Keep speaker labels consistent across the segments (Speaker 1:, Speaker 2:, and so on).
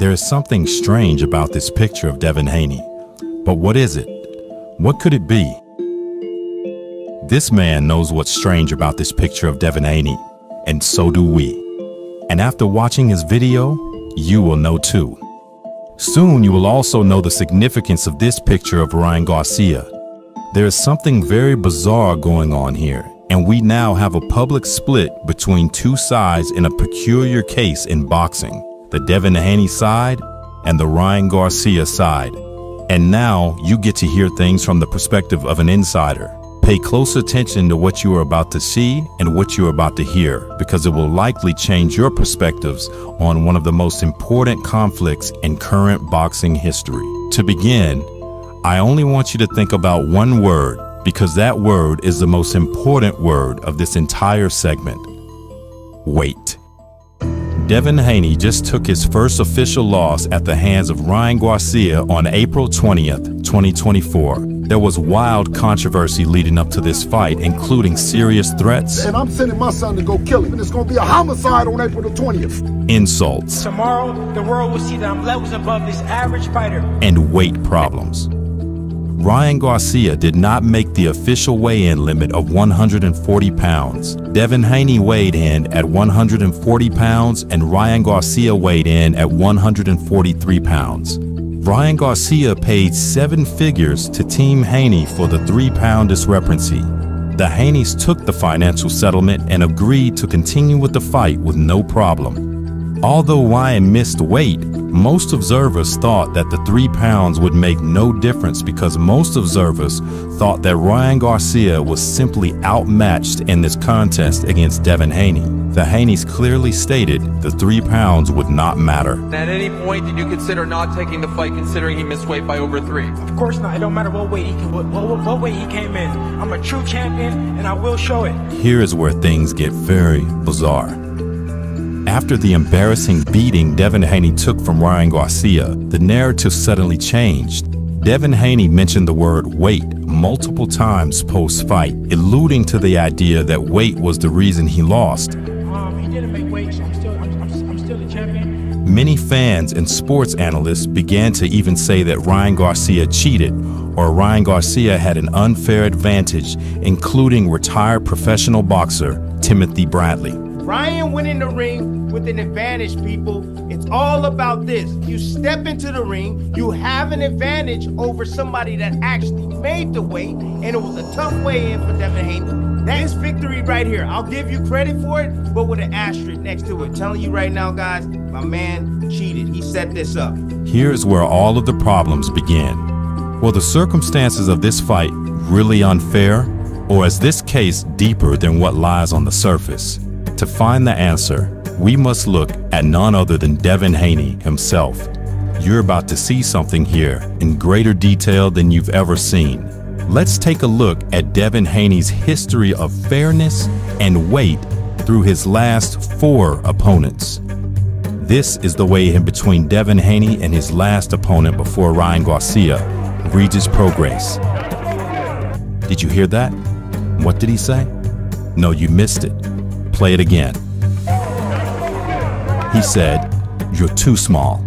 Speaker 1: There is something strange about this picture of Dazn Haney. But what is it? What could it be? This man knows what's strange about this picture of Dazn Haney, and so do we. And after watching his video, you will know too. Soon you will also know the significance of this picture of Ryan Garcia. There is something very bizarre going on here, and we now have a public split between two sides in a peculiar case in boxing, the Dazn Haney side and the Ryan Garcia side. And now you get to hear things from the perspective of an insider. Pay close attention to what you are about to see and what you are about to hear, because it will likely change your perspectives on one of the most important conflicts in current boxing history. To begin, I only want you to think about one word, because that word is the most important word of this entire segment. Wait. Dazn Haney just took his first official loss at the hands of Ryan Garcia on April 20th, 2024. There was wild controversy leading up to this fight, including serious threats.
Speaker 2: And I'm sending my son to go kill him, and it's going to be a homicide on April the 20th.
Speaker 1: Insults.
Speaker 3: Tomorrow, the world will see that I'm levels above this average fighter.
Speaker 1: And weight problems. Ryan Garcia did not make the official weigh-in limit of 140 pounds. Dazn Haney weighed in at 140 pounds and Ryan Garcia weighed in at 143 pounds. Ryan Garcia paid 7 figures to Team Haney for the 3-pound discrepancy. The Haneys took the financial settlement and agreed to continue with the fight with no problem. Although Ryan missed weight, most observers thought that the 3 pounds would make no difference, because most observers thought that Ryan Garcia was simply outmatched in this contest against Dazn Haney. The Haneys clearly stated the 3 pounds would not matter.
Speaker 4: At any point, did you consider not taking the fight, considering he missed weight by over 3?
Speaker 3: Of course not. It don't matter what weight he came in. I'm a true champion, and I will show it.
Speaker 1: Here is where things get very bizarre. After the embarrassing beating Dazn Haney took from Ryan Garcia, the narrative suddenly changed. Dazn Haney mentioned the word weight multiple times post-fight, alluding to the idea that weight was the reason he lost.
Speaker 3: He didn't make weight, so I'm still the champion.
Speaker 1: Many fans and sports analysts began to even say that Ryan Garcia cheated, or Ryan Garcia had an unfair advantage, including retired professional boxer Timothy Bradley.
Speaker 5: Ryan went in the ring with an advantage, people. It's all about this. You step into the ring, you have an advantage over somebody that actually made the weight, and it was a tough weigh-in for Dazn Haney. That is victory right here. I'll give you credit for it, but with an asterisk next to it. Telling you right now, guys, my man cheated. He set this up.
Speaker 1: Here's where all of the problems begin. Were the circumstances of this fight really unfair, or is this case deeper than what lies on the surface? To find the answer, we must look at none other than Dazn Haney himself. You're about to see something here in greater detail than you've ever seen. Let's take a look at Dazn Haney's history of fairness and weight through his last 4 opponents. This is the weigh-in between Dazn Haney and his last opponent before Ryan Garcia, Regis Prograis. Did you hear that? What did he say? No, you missed it. Play it again. He said, "You're too small."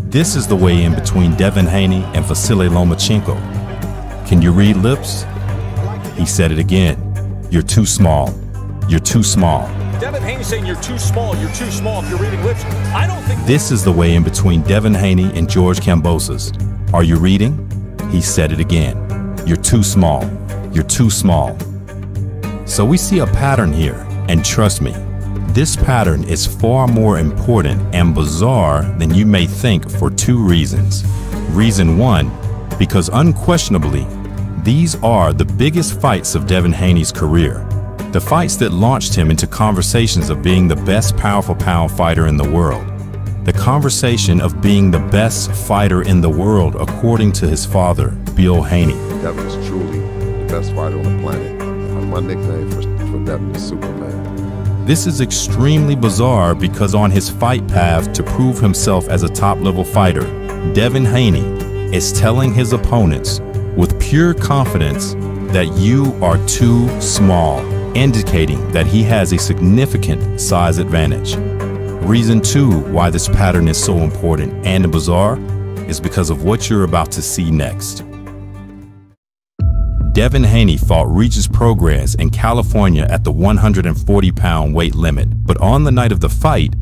Speaker 1: This is the weigh-in between Dazn Haney and Vasily Lomachenko. Can you read lips? He said it again. "You're too small. You're too small."
Speaker 6: Dazn Haney saying you're too small if you're reading lips. I don't think.
Speaker 1: This is the weigh-in between Dazn Haney and George Kambosos. Are you reading? He said it again. "You're too small. You're too small." So we see a pattern here. And trust me, this pattern is far more important and bizarre than you may think for 2 reasons. Reason 1, because unquestionably, these are the biggest fights of Dazn Haney's career. The fights that launched him into conversations of being the best powerful pound fighter in the world. The conversation of being the best fighter in the world according to his father, Bill Haney.
Speaker 7: Dazn is truly the best fighter on the planet. My nickname for Dazn is Superman.
Speaker 1: This is extremely bizarre because on his fight path to prove himself as a top-level fighter, Dazn Haney is telling his opponents with pure confidence that you are too small, indicating that he has a significant size advantage. Reason 2 why this pattern is so important and bizarre is because of what you're about to see next. Dazn Haney fought Regis Prograis in California at the 140-pound weight limit, but on the night of the fight,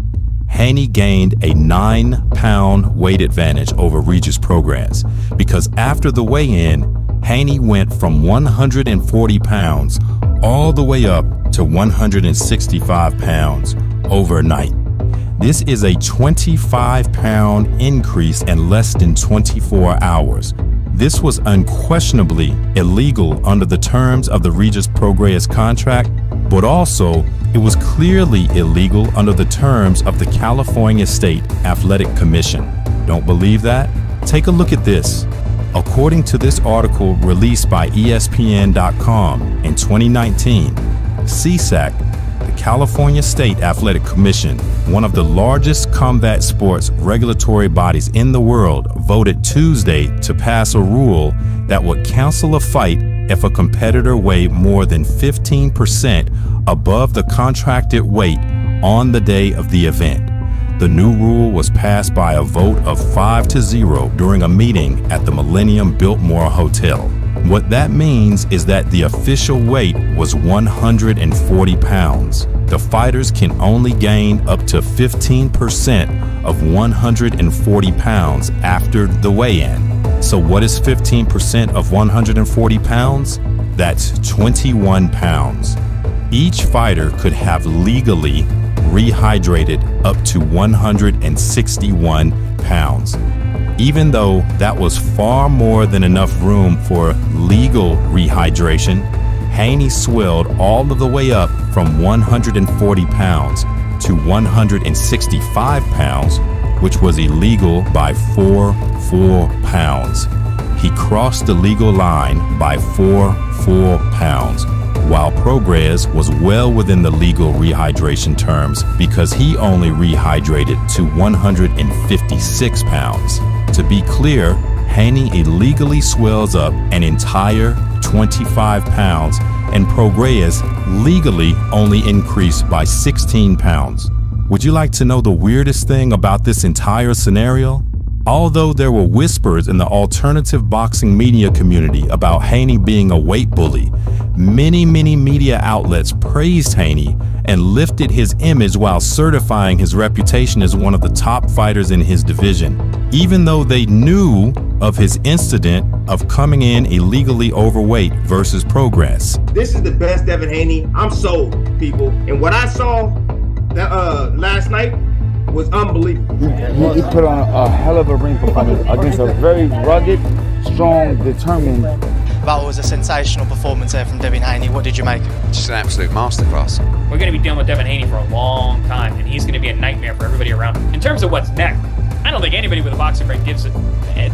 Speaker 1: Haney gained a 9-pound weight advantage over Regis Prograis because after the weigh-in, Haney went from 140 pounds all the way up to 165 pounds overnight. This is a 25-pound increase in less than 24 hours. This was unquestionably illegal under the terms of the Regis Prograis contract, but also it was clearly illegal under the terms of the California State Athletic Commission. Don't believe that? Take a look at this. According to this article released by ESPN.com in 2019, CSAC, the California State Athletic Commission, one of the largest combat sports regulatory bodies in the world, voted Tuesday to pass a rule that would cancel a fight if a competitor weighed more than 15% above the contracted weight on the day of the event. The new rule was passed by a vote of 5-0 during a meeting at the Millennium Biltmore Hotel. What that means is that the official weight was 140 pounds. The fighters can only gain up to 15% of 140 pounds after the weigh-in. So what is 15% of 140 pounds? That's 21 pounds. Each fighter could have legally rehydrated up to 161 pounds. Even though that was far more than enough room for legal rehydration, Haney swelled all of the way up from 140 pounds to 165 pounds, which was illegal by 4 full pounds. He crossed the legal line by 4 full pounds, while Prograis was well within the legal rehydration terms because he only rehydrated to 156 pounds. To be clear, Haney illegally swells up an entire 25 pounds and Prograis legally only increased by 16 pounds. Would you like to know the weirdest thing about this entire scenario? Although there were whispers in the alternative boxing media community about Haney being a weight bully, many media outlets praised Haney and lifted his image while certifying his reputation as one of the top fighters in his division, even though they knew of his incident of coming in illegally overweight versus Prograis.
Speaker 5: This is the best Dazn Haney. I'm sold, people. And what I saw that last night was unbelievable.
Speaker 8: He put on a hell of a ring performance against a very rugged, strong, determined.
Speaker 9: That was a sensational performance there from Dazn Haney. What did you make?
Speaker 10: Just an absolute masterclass.
Speaker 11: We're going to be dealing with Dazn Haney for a long time, and he's going to be a nightmare for everybody around him. In terms of what's next, I don't think anybody with a boxing brain gives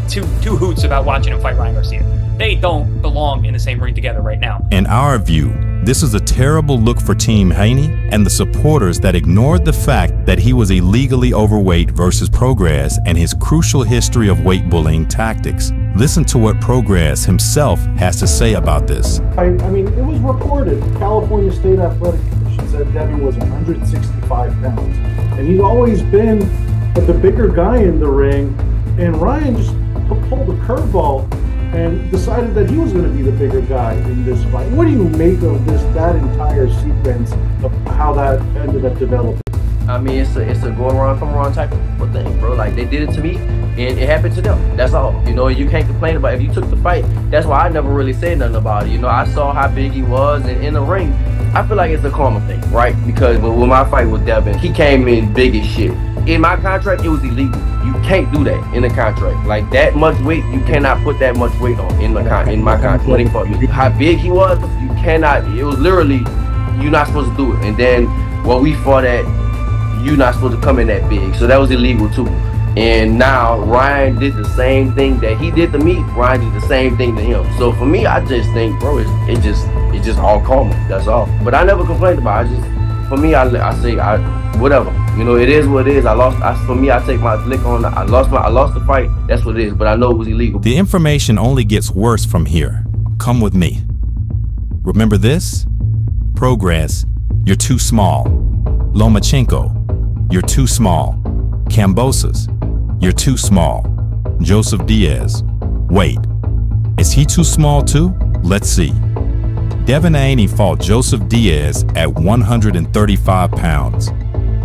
Speaker 11: two hoots about watching him fight Ryan Garcia. They don't belong in the same ring together right now.
Speaker 1: In our view, this is a terrible look for Team Haney and the supporters that ignored the fact that he was illegally overweight versus Prograis and his crucial history of weight bullying tactics. Listen to what Prograis himself has to say about this.
Speaker 12: I mean, it was reported. California State Athletic Commission said Devin was 165 pounds. And he's always been the bigger guy in the ring. And Ryan just pulled a curveball and decided that he was going to be the bigger guy in this fight. What do you make of that entire sequence of how that ended up developing?
Speaker 13: I mean, it's a go around, come around type of thing, bro. Like, they did it to me, and it happened to them. That's all. You know, you can't complain about it. If you took the fight, that's why I never really said nothing about it. You know, I saw how big he was, and in the ring, I feel like it's a karma thing, right? Because with my fight with Devin, he came in big as shit. In my contract, it was illegal. You can't do that in the contract. Like, that much weight, you cannot put that much weight on in my contract. When he fought me, how big he was, you cannot. It was literally, you're not supposed to do it. And then when we fought at, you're not supposed to come in that big. So that was illegal too. And now Ryan did the same thing that he did to me. Ryan did the same thing to him. So for me, I just think, bro, it's just all karma. That's all. But I never complained about it. For me, I say whatever. You know, it is what it is. For me, I take my lick on. I lost the fight. That's what it is. But I know it was illegal.
Speaker 1: The information only gets worse from here. Come with me. Remember this? Prograis, you're too small. Lomachenko, you're too small. Kambosos, you're too small. Joseph Diaz, wait, is he too small too? Let's see. Dazn Haney fought Joseph Diaz at 135 pounds.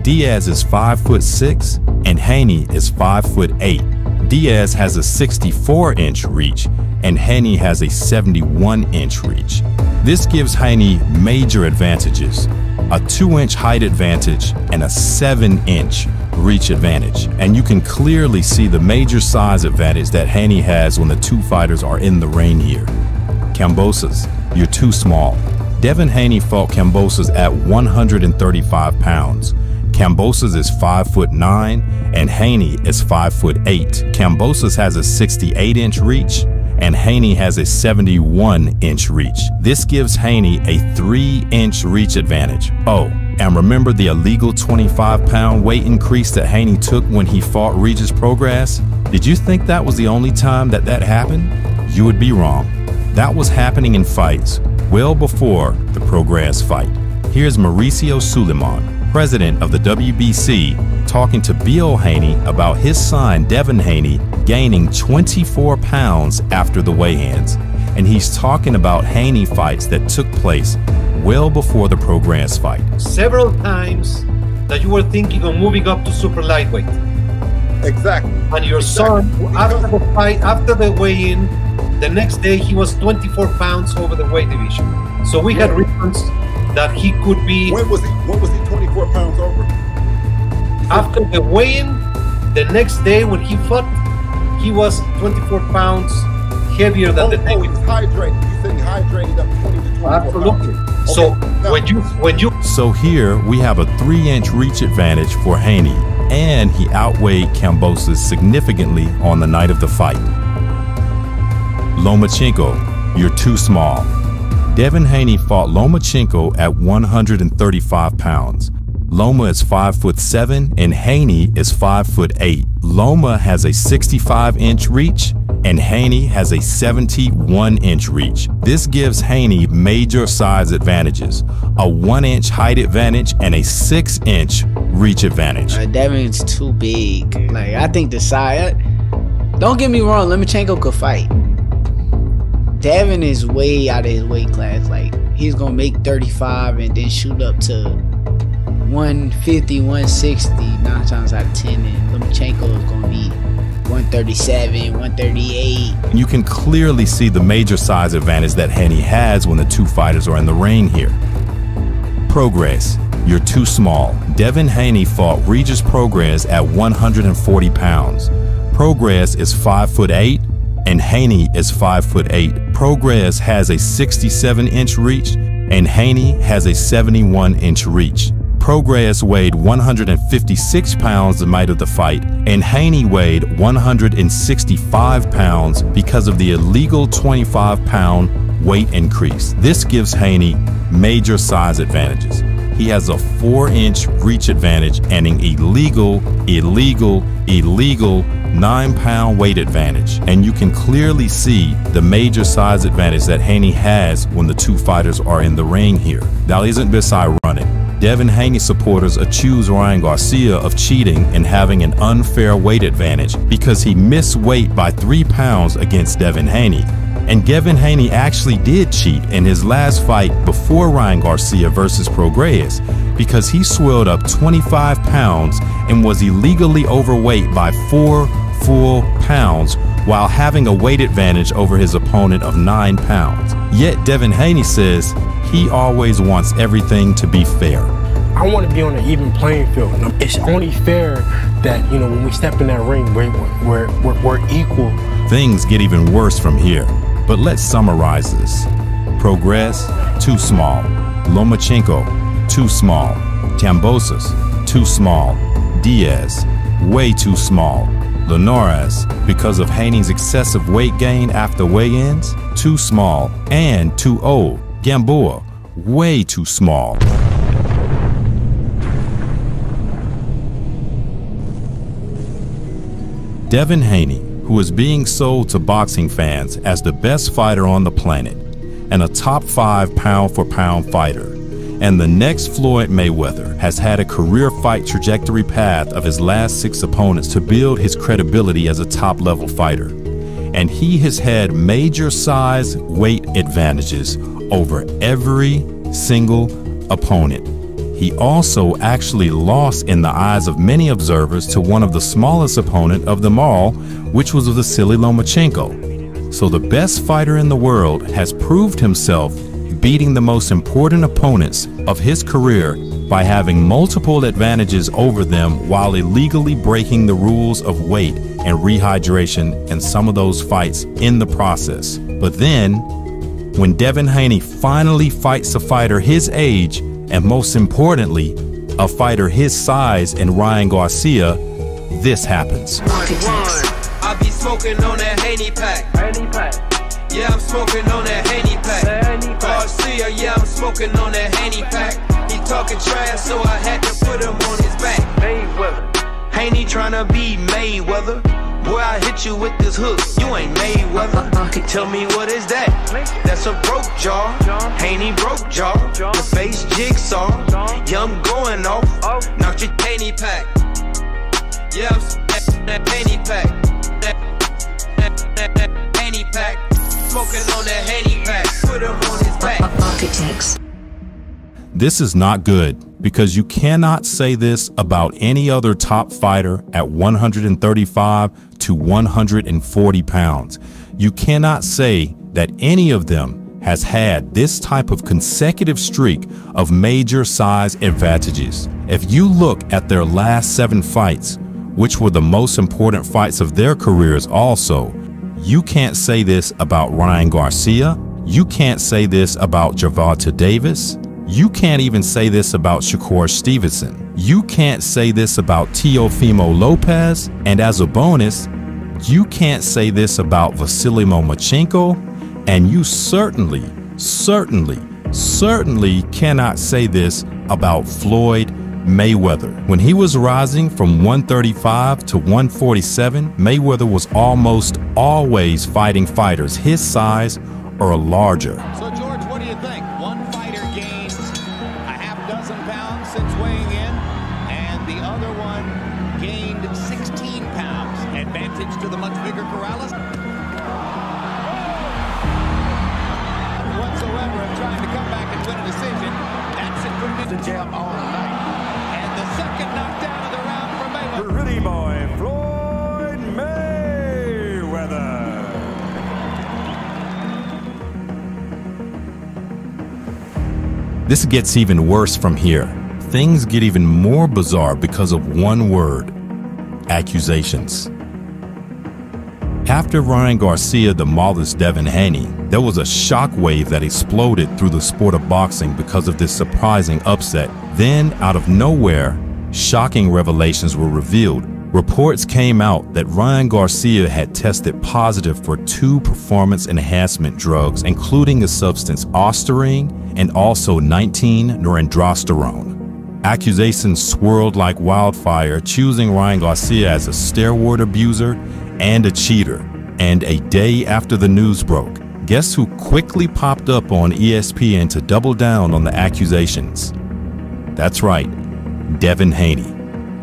Speaker 1: Diaz is 5'6" and Haney is 5'8". Diaz has a 64-inch reach and Haney has a 71-inch reach. This gives Haney major advantages, a 2-inch height advantage and a 7-inch reach advantage. And you can clearly see the major size advantage that Haney has when the two fighters are in the ring here. Kambosos, you're too small. Dazn Haney fought Kambosos at 135 pounds. Kambosos is 5'9" and Haney is 5'8". Kambosos has a 68-inch reach and Haney has a 71-inch reach. This gives Haney a 3-inch reach advantage. Oh, and remember the illegal 25-pound weight increase that Haney took when he fought Regis Prograis? Did you think that was the only time that happened? You would be wrong. That was happening in fights well before the Prograis fight. Here's Mauricio Suleiman, president of the WBC, talking to Bill Haney about his son Dazn Haney gaining 24 pounds after the weigh-ins. And he's talking about Haney fights that took place well before the Prograis fight.
Speaker 14: Several times that you were thinking of moving up to super lightweight.
Speaker 7: Exactly.
Speaker 14: And your son, after the fight, after the weigh-in, the next day he was 24 pounds over the weight division. So we had reasons that he could be.
Speaker 7: When was he 24 pounds over?
Speaker 14: After the weigh-in, the next day when he fought, he was 24 pounds heavier than the day.
Speaker 7: Oh, he was hydrated. You said he hydrated up 20 to 24
Speaker 14: Absolutely.
Speaker 7: pounds.
Speaker 14: So
Speaker 7: okay.
Speaker 14: when you.
Speaker 1: So here we have a 3-inch reach advantage for Haney, and he outweighed Kambosos significantly on the night of the fight. Lomachenko, you're too small. Dazn Haney fought Lomachenko at 135 pounds. Loma is 5'7" and Haney is 5'8". Loma has a 65-inch reach and Haney has a 71-inch reach. This gives Haney major size advantages, a 1-inch height advantage and a 6-inch reach advantage.
Speaker 15: Devin's too big. Like, I think the size, don't get me wrong, Lomachenko could fight. Dazn is way out of his weight class. Like, he's gonna make 35 and then shoot up to 150, 160 9 times out of 10, and Lomachenko is gonna be 137, 138.
Speaker 1: You can clearly see the major size advantage that Haney has when the two fighters are in the ring here. Prograis, you're too small. Dazn Haney fought Regis Prograis at 140 pounds. Prograis is 5'8" and Haney is 5'8". Prograis has a 67-inch reach and Haney has a 71-inch reach. Prograis weighed 156 pounds the night of the fight, and Haney weighed 165 pounds because of the illegal 25-pound weight increase. This gives Haney major size advantages. He has a 4-inch reach advantage and an illegal 9-pound weight advantage. And you can clearly see the major size advantage that Haney has when the two fighters are in the ring here. That isn't just ironic. Dazn Haney supporters accuse Ryan Garcia of cheating and having an unfair weight advantage because he missed weight by 3 pounds against Dazn Haney. And Dazn Haney actually did cheat in his last fight before Ryan Garcia versus Prograis because he swelled up 25 pounds and was illegally overweight by 4 full pounds while having a weight advantage over his opponent of 9 pounds. Yet Dazn Haney says he always wants everything to be fair.
Speaker 3: I want to be on an even playing field. It's only fair that, you know, when we step in that ring, we're equal.
Speaker 1: Things get even worse from here, but let's summarize this. Prograis, too small. Lomachenko, too small. Kambosos, too small. Diaz, way too small. Linares, because of Haney's excessive weight gain after weigh-ins, too small and too old. Gamboa, way too small. Dazn Haney, who is being sold to boxing fans as the best fighter on the planet and a top 5 pound-for-pound fighter, And the next Floyd Mayweather has had a career fight trajectory path of his last 6 opponents to build his credibility as a top-level fighter. And he has had major size weight advantages over every single opponent. He also actually lost in the eyes of many observers to one of the smallest opponent of them all, which was Vasily Lomachenko. So the best fighter in the world has proved himself beating the most important opponents of his career by having multiple advantages over them while illegally breaking the rules of weight and rehydration in some of those fights in the process. But then, when Devin Haney finally fights a fighter his age, and most importantly, a fighter his size in Ryan Garcia, this happens.
Speaker 16: I be smoking on that Haney pack. Yeah, I'm smoking on that Haney pack. Garcia, yeah, I'm smoking on that Haney pack. He talking trash, so I had to put him on his back. Mayweather. Haney tryna be Mayweather. Boy, I hit you with this hook. You ain't Mayweather. Tell me what is that? That's a broke jaw. Haney broke jaw. The face jigsaw. Yeah, I'm going off. Knock your Haney pack. Yeah, I'm smoking that Haney pack. Haney pack. Smoking on that Haney pack. Put him on his back. Architects.
Speaker 1: This is not good, because you cannot say this about any other top fighter at 135 to 140 pounds. You cannot say that any of them has had this type of consecutive streak of major size advantages. If you look at their last 7 fights, which were the most important fights of their careers also, you can't say this about Ryan Garcia. You can't say this about Gervonta Davis. You can't even say this about Shakur Stevenson. You can't say this about Teofimo Lopez. And as a bonus, you can't say this about Vasily Lomachenko. And you certainly cannot say this about Floyd Mayweather. When he was rising from 135 to 147, Mayweather was almost always fighting fighters his size or larger.
Speaker 17: So George, what do you think? One fighter gains a half dozen pounds since weighing in, and the other one gained 16 pounds. Advantage to the much bigger Corrales. Whatsoever of trying to come back and win a decision. That's it for Mr. Jam all night. And the second knockdown of the round for Mayweather.
Speaker 6: Pretty boy, Floyd Mayweather.
Speaker 1: This gets even worse from here. Things get even more bizarre because of one word: accusations. After Ryan Garcia demolished Devin Haney, there was a shockwave that exploded through the sport of boxing because of this surprising upset. Then, out of nowhere, shocking revelations were revealed. Reports came out that Ryan Garcia had tested positive for 2 performance enhancement drugs, including the substance ostarine and also 19-norandrosterone. Accusations swirled like wildfire, choosing Ryan Garcia as a steroid abuser and a cheater. And a day after the news broke, guess who quickly popped up on ESPN to double down on the accusations? That's right, Devin Haney.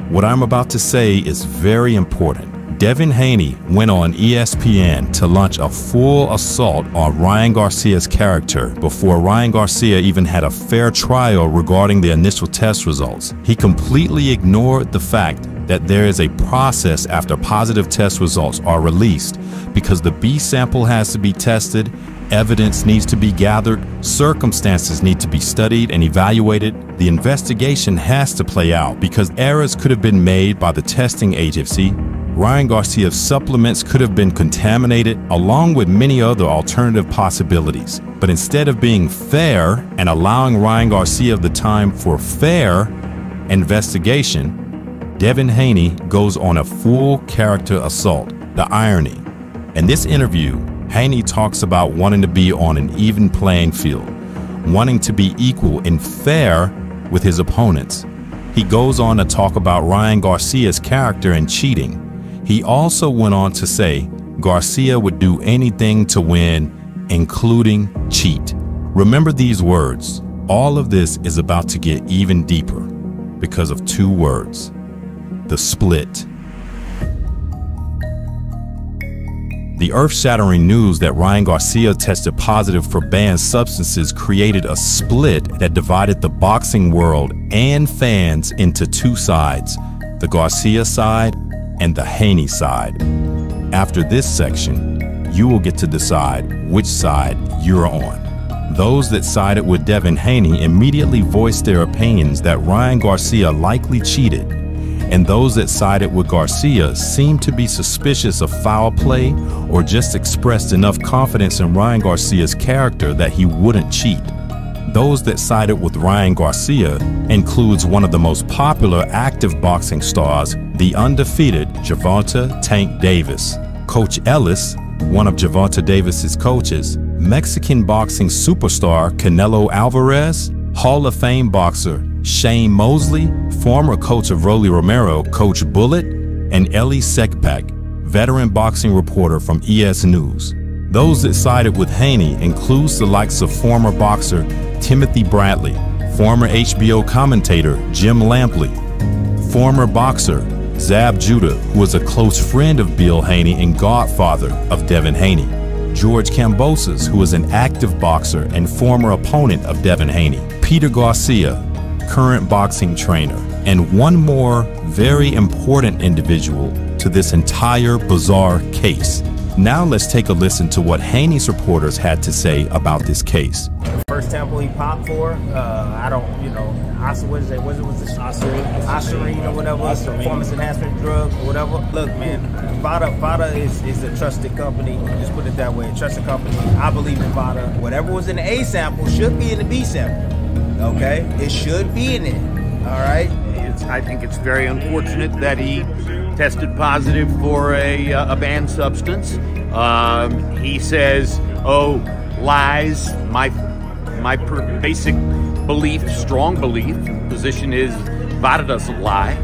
Speaker 1: What I'm about to say is very important. Devin Haney went on ESPN to launch a full assault on Ryan Garcia's character before Ryan Garcia even had a fair trial regarding the initial test results. He completely ignored the fact that there is a process after positive test results are released, because the B sample has to be tested, evidence needs to be gathered, circumstances need to be studied and evaluated. The investigation has to play out because errors could have been made by the testing agency. Ryan Garcia's supplements could have been contaminated, along with many other alternative possibilities. But instead of being fair and allowing Ryan Garcia the time for fair investigation, Devin Haney goes on a full character assault. The irony. In this interview, Haney talks about wanting to be on an even playing field, wanting to be equal and fair with his opponents. He goes on to talk about Ryan Garcia's character and cheating. He also went on to say Garcia would do anything to win, including cheat. Remember these words: All of this is about to get even deeper because of two words: the split. The earth-shattering news that Ryan Garcia tested positive for banned substances created a split that divided the boxing world and fans into two sides: the Garcia side and the Haney side. After this section, you will get to decide which side you're on. Those that sided with Dazn Haney immediately voiced their opinions that Ryan Garcia likely cheated, and those that sided with Garcia seemed to be suspicious of foul play or just expressed enough confidence in Ryan Garcia's character that he wouldn't cheat. Those that sided with Ryan Garcia includes one of the most popular active boxing stars, the undefeated Gervonta "Tank" Davis, Coach Ellis, one of Gervonta Davis's coaches, Mexican boxing superstar Canelo Alvarez, Hall of Fame boxer Shane Mosley, former coach of Rolly Romero, Coach Bullet, and Ellie Sekpak, veteran boxing reporter from ES News. Those that sided with Haney includes the likes of former boxer Timothy Bradley, former HBO commentator Jim Lampley, former boxer Zab Judah, who was a close friend of Bill Haney and godfather of Dazn Haney, George Kambosos, who is an active boxer and former opponent of Dazn Haney, Peter Garcia, current boxing trainer, and one more very important individual to this entire bizarre case. Now let's take a listen to what Haney's reporters had to say about this case.
Speaker 5: First temple he popped for, I don't, what is it? Was this Osirine or whatever, performance enhancement drug or whatever. Look, man, Vada is a trusted company. Just put it that way, a trusted company. I believe in Vada. Whatever was in the A sample should be in the B sample. Okay, it should be in it. All right.
Speaker 18: I think it's very unfortunate that he tested positive for a banned substance. He says, "Oh, lies." My basic belief, strong belief, position is Vada doesn't lie.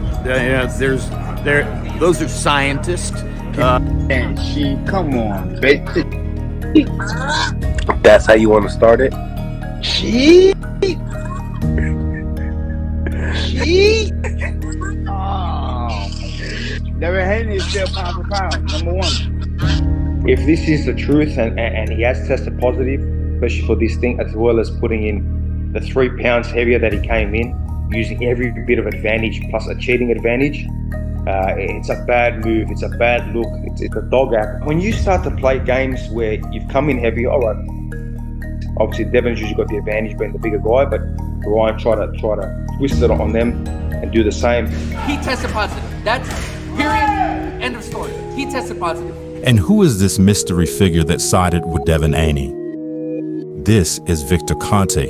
Speaker 18: Those are scientists.
Speaker 8: And she, come on, bitch. That's how you want to start it? She. Dazn Haney is still pound for pound, number one. If this is the truth and he has tested positive, especially for this thing, as well as putting in the 3 pounds heavier that he came in, using every bit of advantage plus a cheating advantage, it's a bad move, it's a bad look, it's a dog act. When you start to play games where you've come in heavy, all right, obviously Devon's usually got the advantage being the bigger guy, but Ryan try to twist it on them and do the same.
Speaker 19: He tested positive. That's period. End of story. He tested positive.
Speaker 1: And who is this mystery figure that sided with Dazn Haney? This is Victor Conte.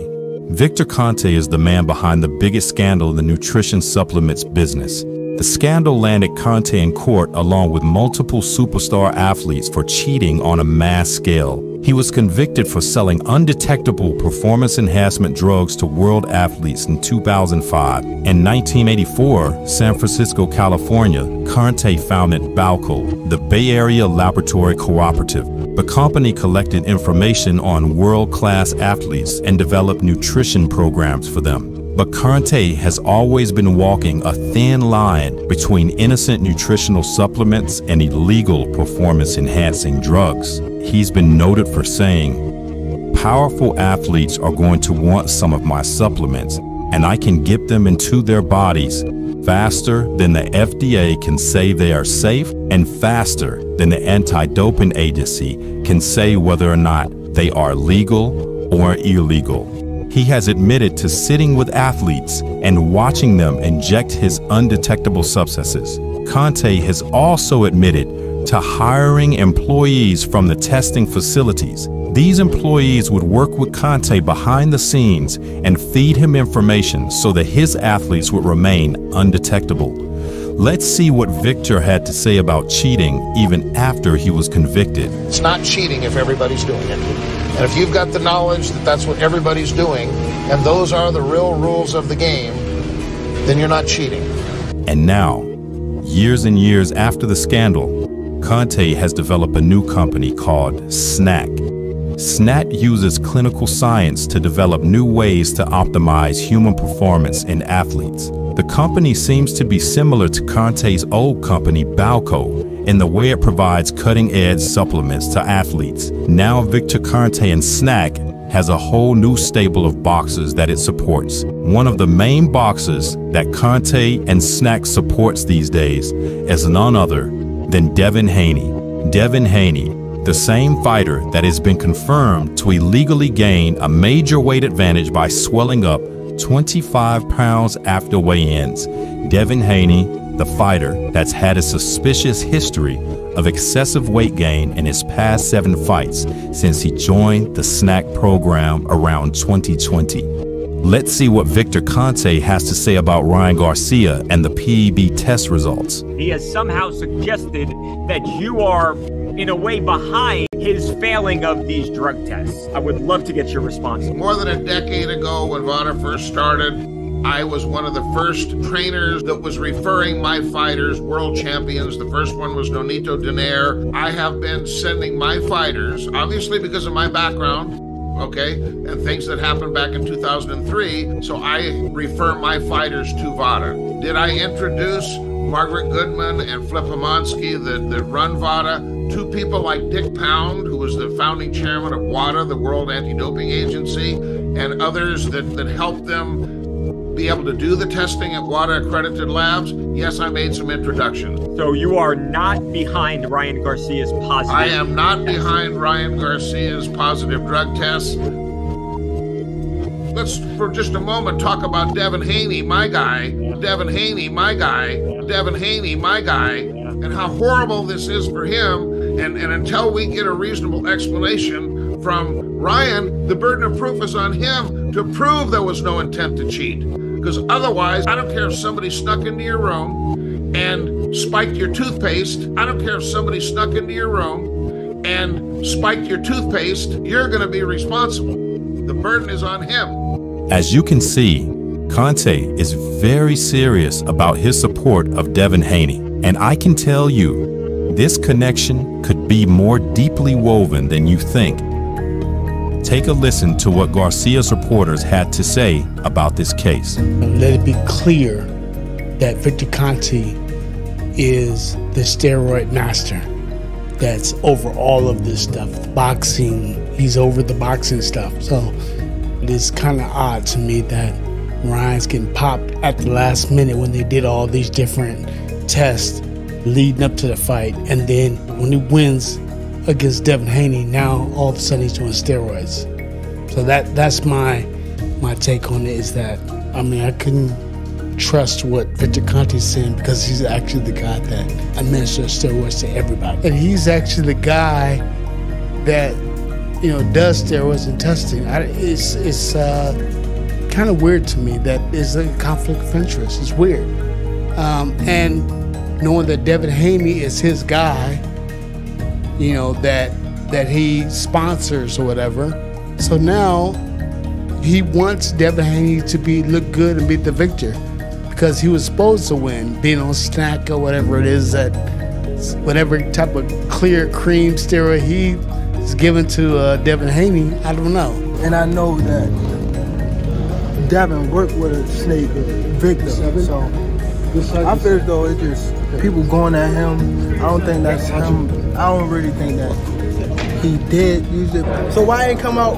Speaker 1: Victor Conte is the man behind the biggest scandal in the nutrition supplements business. The scandal landed Conte in court along with multiple superstar athletes for cheating on a mass scale. He was convicted for selling undetectable performance enhancement drugs to world athletes in 2005. In 1984, San Francisco, California, Conte founded Balco, the Bay Area Laboratory Cooperative. The company collected information on world-class athletes and developed nutrition programs for them. But Conte has always been walking a thin line between innocent nutritional supplements and illegal performance-enhancing drugs. He's been noted for saying, "Powerful athletes are going to want some of my supplements, and I can get them into their bodies faster than the FDA can say they are safe and faster than the anti-doping agency can say whether or not they are legal or illegal." He has admitted to sitting with athletes and watching them inject his undetectable substances. Conte has also admitted to hiring employees from the testing facilities. These employees would work with Conte behind the scenes and feed him information so that his athletes would remain undetectable. Let's see what Victor had to say about cheating even after he was convicted.
Speaker 20: It's not cheating if everybody's doing it. And if you've got the knowledge that that's what everybody's doing, and those are the real rules of the game, then you're not cheating.
Speaker 1: And now, years and years after the scandal, Conte has developed a new company called Snack. Snack uses clinical science to develop new ways to optimize human performance in athletes. The company seems to be similar to Conte's old company, Balco, in the way it provides cutting-edge supplements to athletes. Now Victor Conte and Snack has a whole new stable of boxers that it supports. One of the main boxers that Conte and Snack supports these days is none other than Devin Haney. Devin Haney, the same fighter that has been confirmed to illegally gain a major weight advantage by swelling up 25 pounds after weigh-ins. Devin Haney, the fighter that's had a suspicious history of excessive weight gain in his past 7 fights since he joined the Snack program around 2020. Let's see what Victor Conte has to say about Ryan Garcia and the PEB test results.
Speaker 21: He has somehow suggested that you are, in a way, behind his failing of these drug tests. I would love to get your response.
Speaker 20: More than a decade ago, when VADA first started, I was one of the first trainers that was referring my fighters, world champions. The first one was Nonito Donaire. I have been sending my fighters, obviously because of my background, okay, and things that happened back in 2003, so I refer my fighters to VADA. Did I introduce Margaret Goodman and Flip Hamonsky that run VADA to people like Dick Pound, who was the founding chairman of WADA, the World Anti-Doping Agency, and others that helped them be able to do the testing at WADA accredited labs? Yes, I made some introductions.
Speaker 21: So you are not behind Ryan Garcia's positive?
Speaker 20: I am not behind Ryan Garcia's positive drug tests. Let's, for just a moment, talk about Devin Haney, my guy. Devin Haney, my guy. Devin Haney, my guy. And how horrible this is for him. And until we get a reasonable explanation from Ryan, the burden of proof is on him to prove there was no intent to cheat. Because otherwise, I don't care if somebody snuck into your room and spiked your toothpaste. I don't care if somebody snuck into your room and spiked your toothpaste. You're going to be responsible. The burden is on him.
Speaker 1: As you can see, Conte is very serious about his support of Devin Haney. And I can tell you, this connection could be more deeply woven than you think. Take a listen to what Garcia's reporters had to say about this case.
Speaker 3: Let it be clear that Victor Conte is the steroid master that's over all of this stuff. Boxing, he's over the boxing stuff. So it is kind of odd to me that Ryan's getting popped at the last minute when they did all these different tests leading up to the fight. And then when he wins against Devin Haney, now all of a sudden he's doing steroids. So that's my take on it, is that, I mean, I couldn't trust what Victor Conte's saying, because he's actually the guy that administers steroids to everybody. And he's actually the guy that, you know, does steroids and testing. It's kind of weird to me that there's a conflict of interest. It's weird. And knowing that Devin Haney is his guy, you know, that he sponsors or whatever. So now he wants Devin Haney to look good and beat the victor, because he was supposed to win, being on Snack or whatever it is, that whatever type of clear cream steroid he is given to Devin Haney. I don't know.
Speaker 22: And I know that Devin worked with a snake victim, so I feel as though it's just people going at him. I don't think that's him. I don't really think that he did use it. So why ain't come out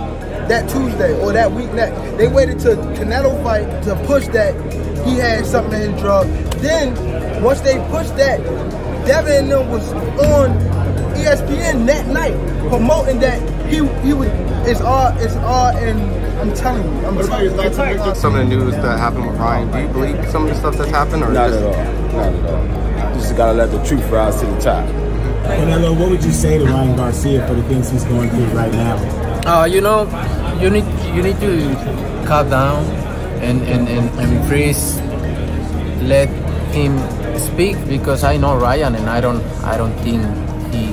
Speaker 22: that Tuesday or that week? They waited till Canelo fight to push that he had something in his drug. Then once they pushed that, Devin and them was on ESPN that night promoting that he would. It's all, and I'm telling you.
Speaker 23: Some of the news that happened with Ryan, do you believe some of the stuff that's happened? Or
Speaker 24: not at all. Not at all. Just gotta let the truth rise to the top.
Speaker 25: Canelo, what would you say to Ryan Garcia for the things he's going through right now?
Speaker 26: You know, you need to calm down and please let him speak, because I know Ryan and I don't think he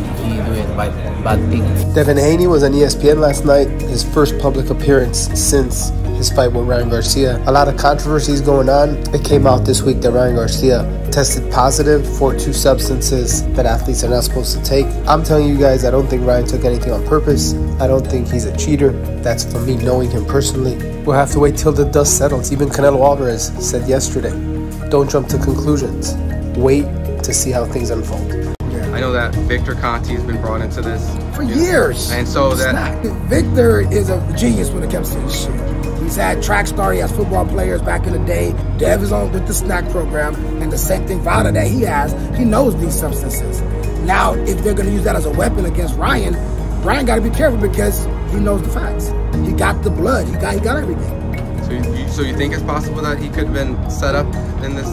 Speaker 26: doing bad things.
Speaker 27: Devin Haney was on ESPN last night, his first public appearance since
Speaker 2: his fight with Ryan Garcia. A lot of controversies going on. It came out this week that Ryan Garcia tested positive for 2 substances that athletes are not supposed to take. I'm telling you guys, I don't think Ryan took anything on purpose. I don't think he's a cheater. That's from me knowing him personally. We'll have to wait till the dust settles. Even Canelo Alvarez said yesterday, don't jump to conclusions. Wait to see how things unfold.
Speaker 23: I know that Victor Conti has been brought into this
Speaker 4: for years.
Speaker 23: And so that
Speaker 4: Victor is a genius when it comes to this shit. He's had track star, he has football players back in the day. Dev is on with the snack program, and the same thing Vada that he has, he knows these substances. Now, if they're gonna use that as a weapon against Ryan, Ryan gotta be careful because he knows the facts. He got the blood, he got everything.
Speaker 23: So you think it's possible that he could have been set up in this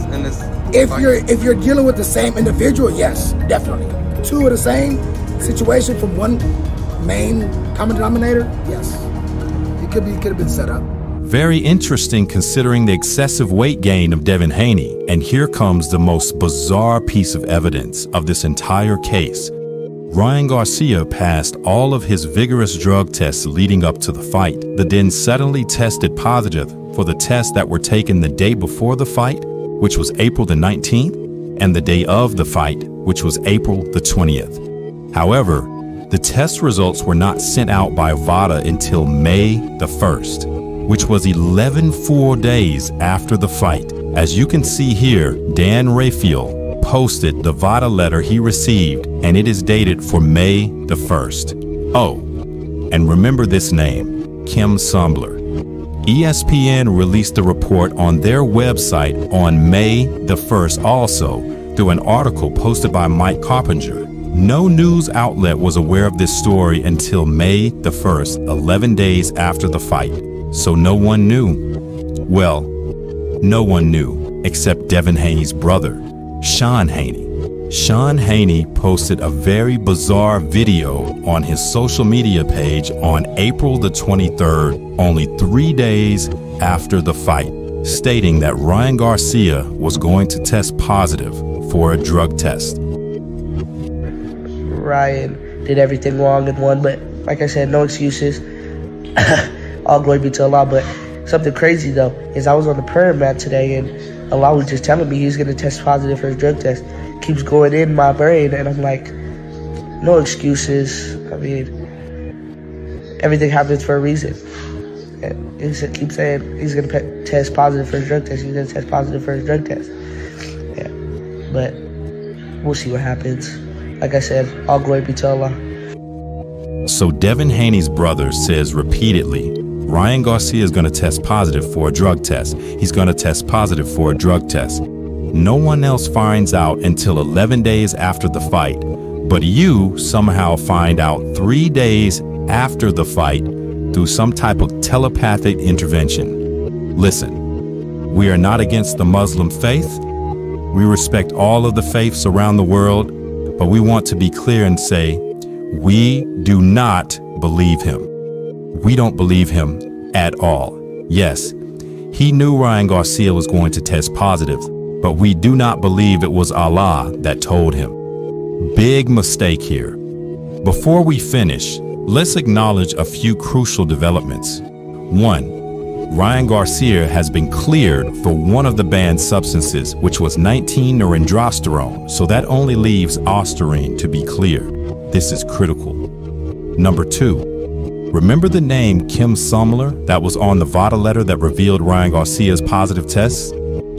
Speaker 4: If
Speaker 23: fight?
Speaker 4: you're dealing with the same individual, yes, definitely. 2 of the same situation from one main common denominator, yes. He could have been set up.
Speaker 1: Very interesting considering the excessive weight gain of Devin Haney. And here comes the most bizarre piece of evidence of this entire case. Ryan Garcia passed all of his vigorous drug tests leading up to the fight, but then suddenly tested positive for the tests that were taken the day before the fight, which was April the 19th, and the day of the fight, which was April the 20th. However, the test results were not sent out by VADA until May the 1st, which was 11 full days after the fight. As you can see here, Dan Raphael posted the VADA letter he received, and it is dated for May the 1st. Oh, and remember this name, Kim Sumbler. ESPN released the report on their website on May the 1st also through an article posted by Mike Carpenter. No news outlet was aware of this story until May the 1st, 11 days after the fight. So no one knew. Well, no one knew except Devin Haney's brother, Sean Haney. Sean Haney posted a very bizarre video on his social media page on April the 23rd, only 3 days after the fight, stating that Ryan Garcia was going to test positive for a drug test.
Speaker 9: Ryan did everything wrong and won, but like I said, no excuses. All glory be to Allah. But something crazy though is I was on the prayer mat today and Allah was just telling me he's going to test positive for his drug test. Keeps going in my brain and I'm like, no excuses. I mean, everything happens for a reason. And he keeps saying he's going to test positive for his drug test. He's going to test positive for his drug test. Yeah, but we'll see what happens. Like I said, all glory be to Allah.
Speaker 1: So Devin Haney's brother says repeatedly, Ryan Garcia is going to test positive for a drug test. He's going to test positive for a drug test. No one else finds out until 11 days after the fight, but you somehow find out 3 days after the fight through some type of telepathic intervention. Listen, we are not against the Muslim faith. We respect all of the faiths around the world, but we want to be clear and say, we do not believe him. We don't believe him at all. Yes, he knew Ryan Garcia was going to test positive, but we do not believe it was Allah that told him. Big mistake here. Before we finish, let's acknowledge a few crucial developments. 1. Ryan Garcia has been cleared for one of the banned substances, which was 19-norendrosterone, so that only leaves ostarine to be cleared. This is critical. Number 2. Remember the name Kim Sumbler that was on the VADA letter that revealed Ryan Garcia's positive tests?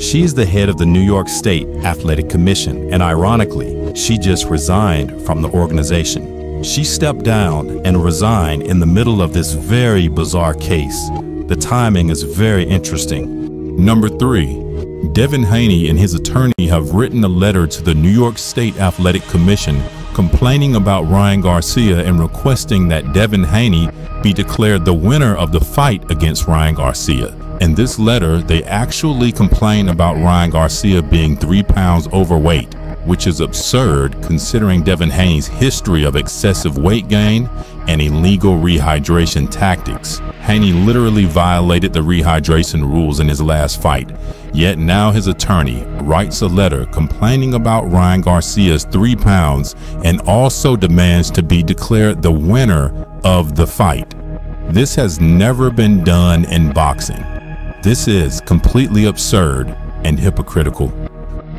Speaker 1: She is the head of the New York State Athletic Commission, and ironically, she just resigned from the organization. She stepped down and resigned in the middle of this very bizarre case. The timing is very interesting. Number 3, Devin Haney and his attorney have written a letter to the New York State Athletic Commission complaining about Ryan Garcia and requesting that Devin Haney be declared the winner of the fight against Ryan Garcia. In this letter, they actually complain about Ryan Garcia being 3 pounds overweight, which is absurd considering Devin Haney's history of excessive weight gain and illegal rehydration tactics. Haney literally violated the rehydration rules in his last fight, yet now his attorney writes a letter complaining about Ryan Garcia's 3 pounds and also demands to be declared the winner of the fight. This has never been done in boxing. This is completely absurd and hypocritical.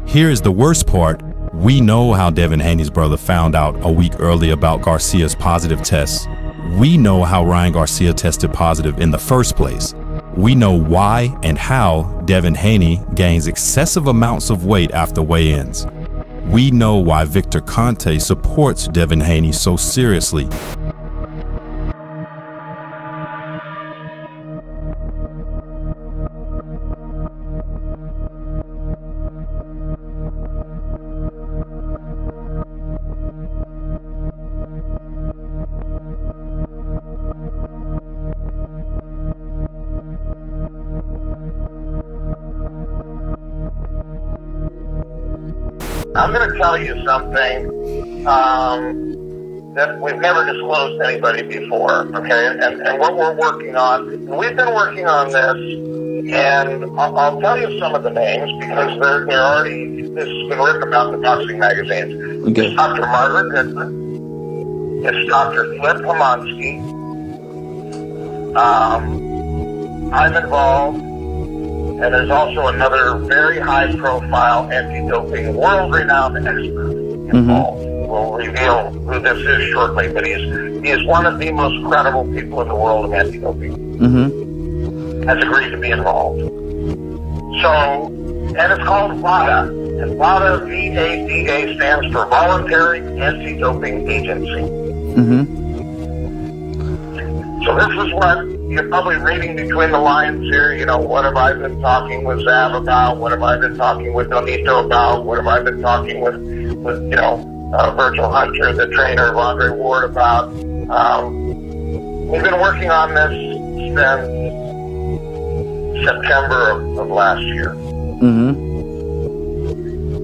Speaker 1: Here is the worst part. We know how Devin Haney's brother found out a week early about Garcia's positive tests. We know how Ryan Garcia tested positive in the first place. We know why and how Devin Haney gains excessive amounts of weight after weigh-ins. We know why Victor Conte supports Devin Haney so seriously.
Speaker 7: I'm going to tell you something that we've never disclosed to anybody before, okay? And what we're working on, we've been working on this, and I'll tell you some of the names because they're already, this has been written about in the boxing magazines.
Speaker 10: Okay.
Speaker 7: It's Dr. Margaret Goodman. It's Dr. Flip Pomansky. I'm involved. And there's also another very high-profile anti-doping, world-renowned expert involved. We'll reveal who this is shortly, but he is one of the most credible people in the world of anti-doping. Has agreed to be involved. So, and it's called VADA. And VADA, V-A-D-A, stands for Voluntary Anti-Doping Agency. So this is what you're probably reading between the lines here. You know, what have I been talking with Zav about? What have I been talking with Donito about? What have I been talking with you know, Virgil Hunter, the trainer of Andre Ward, about? We've been working on this since September of last year.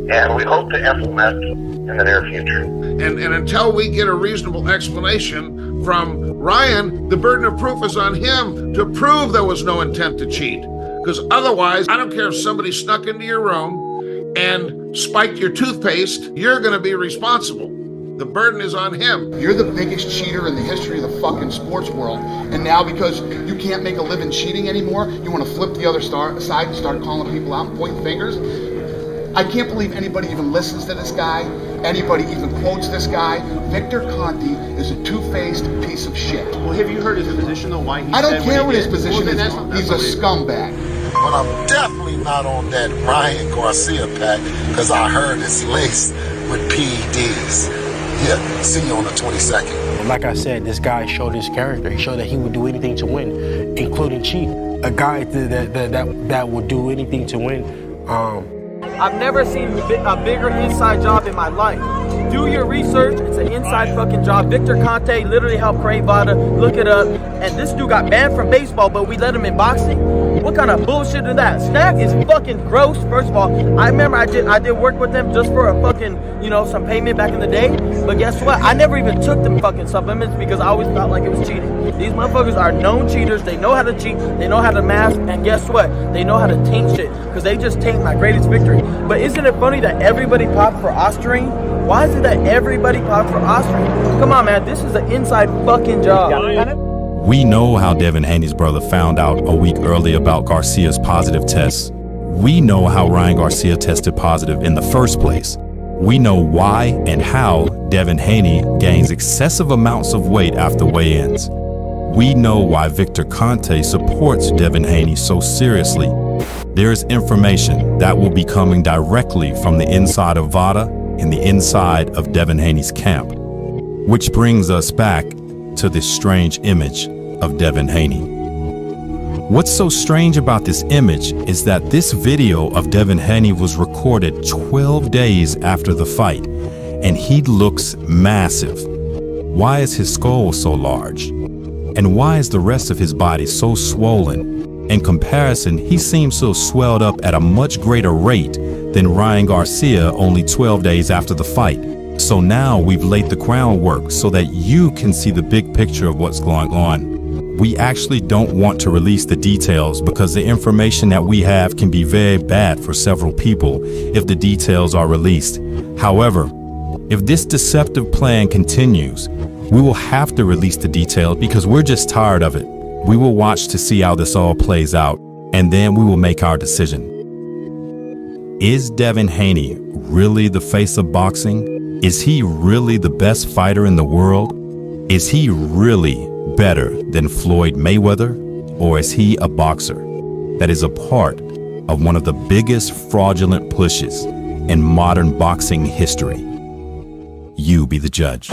Speaker 7: And we hope to implement in the near future.
Speaker 20: And until we get a reasonable explanation from Ryan, the burden of proof is on him to prove there was no intent to cheat. Because otherwise, I don't care if somebody snuck into your room and spiked your toothpaste, you're going to be responsible. The burden is on him.
Speaker 11: You're the biggest cheater in the history of the fucking sports world. And now because you can't make a living cheating anymore, you want to flip the other side and start calling people out and pointing fingers? I can't believe anybody even listens to this guy. Anybody even quotes this guy. Victor Conte is a two-faced piece of shit.
Speaker 12: Well, have you heard his position, though? Why he
Speaker 11: I don't care what his
Speaker 12: did?
Speaker 11: position is. He's a scumbag.
Speaker 13: But I'm definitely not on that Ryan Garcia pack because I heard it's laced with PEDs. Yeah, see you on the 22nd.
Speaker 14: Like I said, this guy showed his character. He showed that he would do anything to win, including cheat. A guy that would do anything to win.
Speaker 27: I've never seen a bigger inside job in my life. Do your research. It's an inside fucking job. Victor Conte literally helped create VADA. Look it up. And this dude got banned from baseball, but we let him in boxing. What kind of bullshit is that? Snack is fucking gross. First of all, I remember I did work with them just for a fucking, you know, some payment back in the day. But guess what? I never even took them fucking supplements because I always felt like it was cheating. These motherfuckers are known cheaters. They know how to cheat. They know how to mask. And guess what? They know how to taint shit because they just taint my greatest victory. But isn't it funny that everybody popped for Osterine? Why is it that everybody popped for Osterine? Come on, man. This is an inside fucking job.
Speaker 1: We know how Devin Haney's brother found out a week early about Garcia's positive tests. We know how Ryan Garcia tested positive in the first place. We know why and how Devin Haney gains excessive amounts of weight after weigh-ins. We know why Victor Conte supports Devin Haney so seriously. There is information that will be coming directly from the inside of VADA and the inside of Devin Haney's camp, which brings us back to this strange image of Devin Haney. What's so strange about this image is that this video of Devin Haney was recorded 12 days after the fight, and he looks massive. Why is his skull so large? And why is the rest of his body so swollen? In comparison, he seems so swelled up at a much greater rate than Ryan Garcia only 12 days after the fight. So now we've laid the groundwork so that you can see the big picture of what's going on. We actually don't want to release the details because the information that we have can be very bad for several people if the details are released. However, if this deceptive plan continues, we will have to release the details because we're just tired of it. We will watch to see how this all plays out, and then we will make our decision. Is Devin Haney really the face of boxing? Is he really the best fighter in the world? Is he really better than Floyd Mayweather? Or is he a boxer that is a part of one of the biggest fraudulent pushes in modern boxing history? You be the judge.